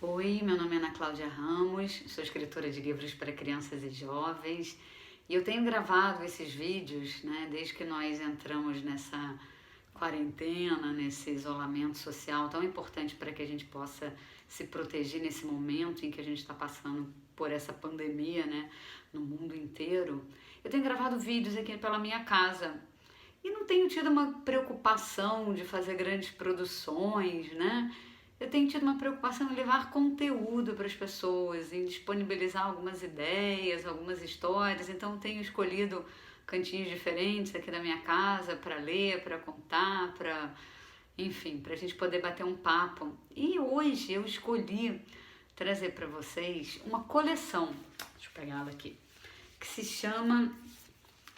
Oi, meu nome é Ana Cláudia Ramos, sou escritora de livros para crianças e jovens e eu tenho gravado esses vídeos, desde que nós entramos nessa quarentena, nesse isolamento social tão importante para que a gente possa se proteger nesse momento em que a gente está passando por essa pandemia, no mundo inteiro. Eu tenho gravado vídeos aqui pela minha casa e não tenho tido uma preocupação de fazer grandes produções, Eu tenho tido uma preocupação em levar conteúdo para as pessoas, em disponibilizar algumas ideias, algumas histórias. Então, tenho escolhido cantinhos diferentes aqui da minha casa para ler, para contar, enfim, para a gente poder bater um papo. E hoje eu escolhi trazer para vocês uma coleção, deixa eu pegar ela aqui, que se chama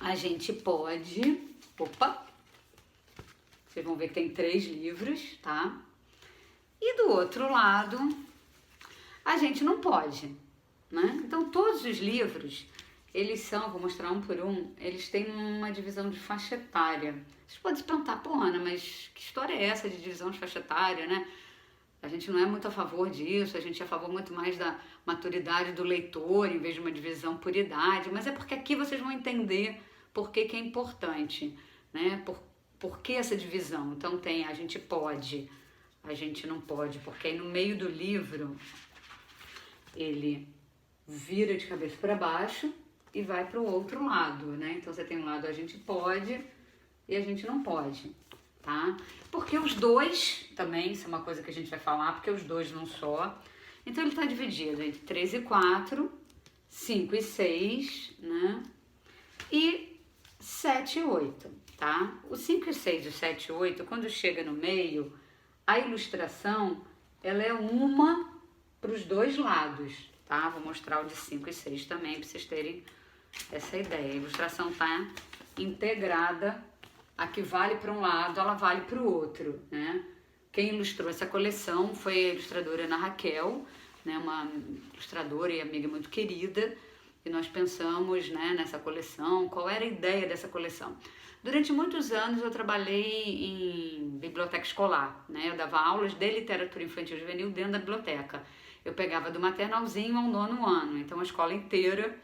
A Gente Pode. Opa! Vocês vão ver que tem 3 livros, tá? E do outro lado, A Gente Não Pode, Então, todos os livros, eles são, vou mostrar um por um, eles têm uma divisão de faixa etária. Vocês podem se perguntar, pô, Ana, mas que história é essa de divisão de faixa etária, A gente não é muito a favor disso, a gente é a favor muito mais da maturidade do leitor, em vez de uma divisão por idade, mas é porque aqui vocês vão entender por que é importante, por que essa divisão. Então, tem A Gente Pode, A Gente Não Pode, porque aí no meio do livro ele vira de cabeça para baixo e vai para o outro lado, Então você tem um lado A Gente Pode e A Gente Não Pode, tá? Porque os dois, também, isso é uma coisa que a gente vai falar, porque os dois não só. Então ele está dividido entre 3 e 4, 5 e 6, E 7 e 8, tá? O 5 e 6 e o 7 e 8, quando chega no meio, a ilustração, ela é uma para os dois lados, tá? Vou mostrar o de 5 e 6 também, para vocês terem essa ideia. A ilustração tá integrada, a que vale para um lado, ela vale para o outro, Quem ilustrou essa coleção foi a ilustradora Ana Raquel, uma ilustradora e amiga muito querida, e nós pensamos, nessa coleção, qual era a ideia dessa coleção. Durante muitos anos eu trabalhei em biblioteca escolar, Eu dava aulas de literatura infantil e juvenil dentro da biblioteca. Eu pegava do maternalzinho ao 9º ano, então a escola inteira,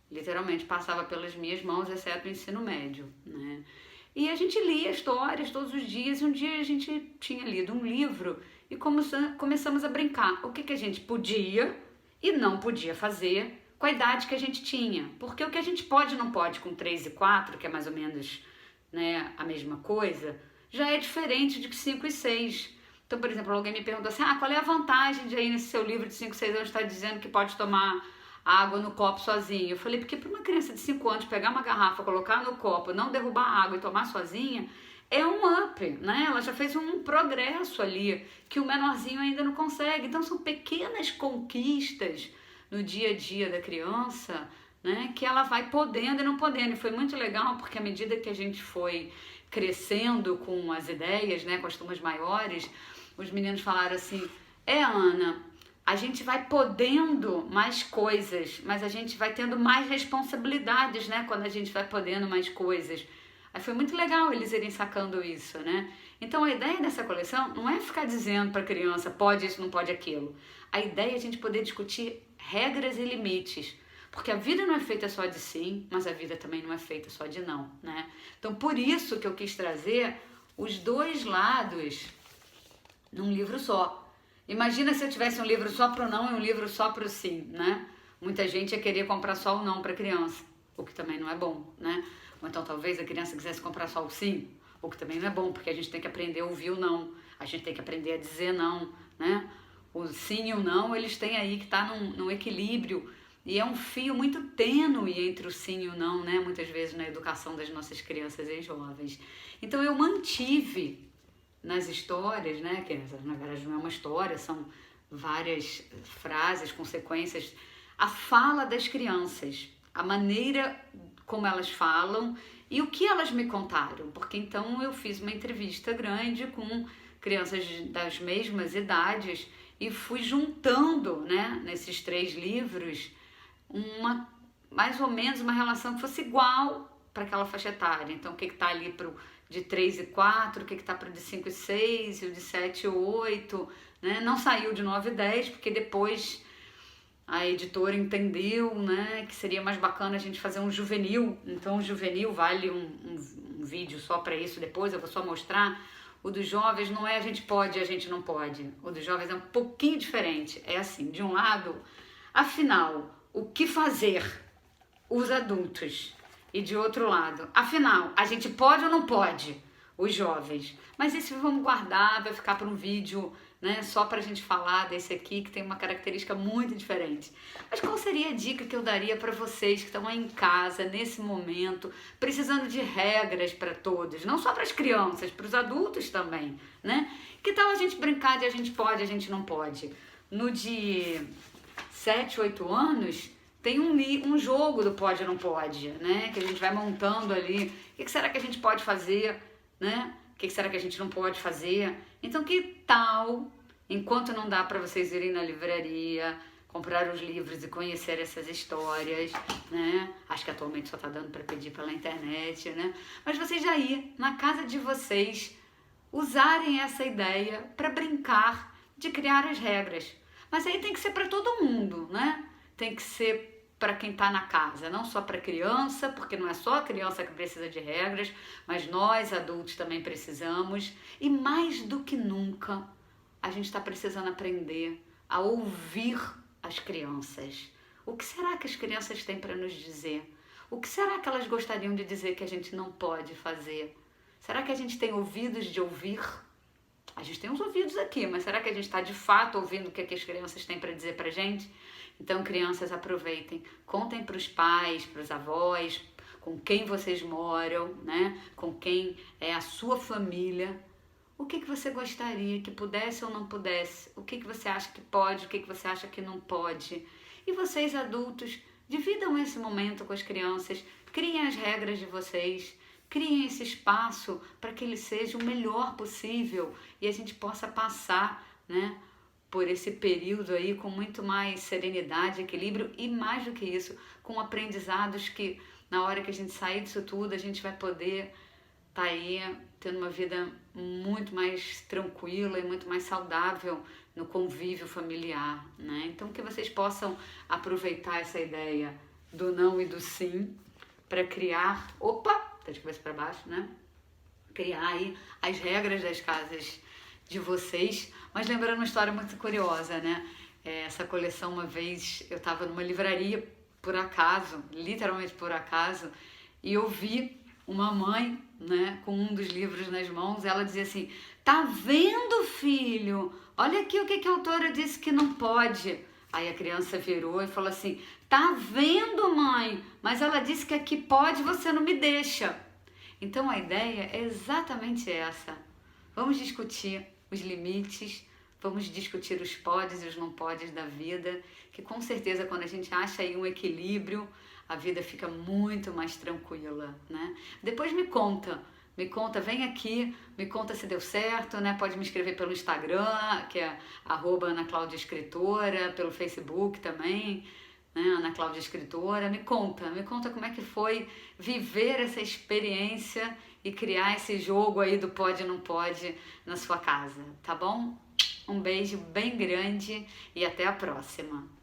literalmente, passava pelas minhas mãos, exceto o ensino médio, E a gente lia histórias todos os dias, e um dia a gente tinha lido um livro e começamos a brincar. O que a gente podia e não podia fazer com a idade que a gente tinha. Porque o que a gente pode e não pode com 3 e 4, que é mais ou menos a mesma coisa, já é diferente de 5 e 6. Então, por exemplo, alguém me perguntou assim, qual é a vantagem de aí nesse seu livro de 5 e 6 anos estar dizendo que pode tomar água no copo sozinho? Eu falei, porque para uma criança de 5 anos pegar uma garrafa, colocar no copo, não derrubar a água e tomar sozinha, é um up, Ela já fez um progresso ali, que o menorzinho ainda não consegue. Então, são pequenas conquistas no dia a dia da criança, que ela vai podendo e não podendo. E foi muito legal, porque à medida que a gente foi crescendo com as ideias, com as turmas maiores, os meninos falaram assim, Ana, a gente vai podendo mais coisas, mas a gente vai tendo mais responsabilidades, quando a gente vai podendo mais coisas. Aí foi muito legal eles irem sacando isso, Então a ideia dessa coleção não é ficar dizendo para a criança, pode isso, não pode aquilo. A ideia é a gente poder discutir regras e limites, porque a vida não é feita só de sim, mas a vida também não é feita só de não, Então por isso que eu quis trazer os dois lados num livro só. Imagina se eu tivesse um livro só pro não e um livro só pro sim, Muita gente ia querer comprar só o não para criança, o que também não é bom, Ou então talvez a criança quisesse comprar só o sim, o que também não é bom, porque a gente tem que aprender a ouvir o não, a gente tem que aprender a dizer não, O sim e o não, eles têm aí que estar num equilíbrio, e é um fio muito tênue entre o sim e o não, Muitas vezes na educação das nossas crianças e jovens. Então eu mantive nas histórias, que na verdade não é uma história, são várias frases, consequências, a fala das crianças, a maneira como elas falam e o que elas me contaram, porque então eu fiz uma entrevista grande com crianças das mesmas idades e fui juntando, nesses 3 livros, mais ou menos uma relação que fosse igual para aquela faixa etária. Então, o que está ali de 3 e 4, o que está para o de 5 e 6, e o de 7 e 8, né? Não saiu de 9 e 10, porque depois a editora entendeu, né, que seria mais bacana a gente fazer um juvenil. Então o juvenil vale um vídeo só para isso depois, eu vou só mostrar. O dos jovens não é a gente pode e a gente não pode. O dos jovens é um pouquinho diferente. É assim, de um lado, afinal, o que fazer os adultos? E de outro lado, afinal, a gente pode ou não pode? Os jovens. Mas esse vamos guardar, vai ficar para um vídeo, né, só para a gente falar desse aqui, que tem uma característica muito diferente. Mas qual seria a dica que eu daria para vocês que estão aí em casa, nesse momento, precisando de regras para todos, não só para as crianças, para os adultos também, né? Que tal a gente brincar de a gente pode, a gente não pode? No de 7, 8 anos, tem um jogo do pode ou não pode, né? Que a gente vai montando ali. O que será que a gente pode fazer, né? O que será que a gente não pode fazer? Então, que tal, enquanto não dá para vocês irem na livraria, comprar os livros e conhecer essas histórias, né? Acho que atualmente só tá dando para pedir pela internet, né? Mas vocês já ir na casa de vocês, usarem essa ideia para brincar de criar as regras. Mas aí tem que ser para todo mundo, né? Tem que ser para quem está na casa, não só para criança, porque não é só a criança que precisa de regras, mas nós adultos também precisamos. E mais do que nunca, a gente está precisando aprender a ouvir as crianças. O que será que as crianças têm para nos dizer? O que será que elas gostariam de dizer que a gente não pode fazer? Será que a gente tem ouvidos de ouvir? A gente tem uns ouvidos aqui, mas será que a gente está de fato ouvindo o que as crianças têm para dizer para a gente? Então, crianças, aproveitem, contem para os pais, para os avós, com quem vocês moram, né? Com quem é a sua família. O que você gostaria que pudesse ou não pudesse? O que você acha que pode, o que você acha que não pode? E vocês, adultos, dividam esse momento com as crianças, criem as regras de vocês, criem esse espaço para que ele seja o melhor possível e a gente possa passar, né, por esse período aí com muito mais serenidade, equilíbrio e mais do que isso, com aprendizados que na hora que a gente sair disso tudo, a gente vai poder estar aí tendo uma vida muito mais tranquila e muito mais saudável no convívio familiar, né? Então que vocês possam aproveitar essa ideia do não e do sim para criar, tá de cabeça para baixo, né? Criar aí as regras das casas de vocês. Mas lembrando uma história muito curiosa, né? Essa coleção, uma vez eu estava numa livraria, por acaso, literalmente por acaso, e eu vi uma mãe, né, com um dos livros nas mãos. Ela dizia assim: tá vendo, filho? Olha aqui o que a autora disse que não pode. Aí a criança virou e falou assim: tá vendo, mãe? Mas ela disse que aqui pode, você não me deixa. Então a ideia é exatamente essa. Vamos discutir os limites, vamos discutir os podes e os não podes da vida, que com certeza quando a gente acha aí um equilíbrio, a vida fica muito mais tranquila, né? Depois me conta, vem aqui, me conta se deu certo, né? Pode me escrever pelo Instagram, que é @AnaClaudiaEscritora, pelo Facebook também, né? Ana Cláudia Escritora. Me conta como é que foi viver essa experiência e criar esse jogo aí do pode e não pode na sua casa, tá bom? Um beijo bem grande e até a próxima!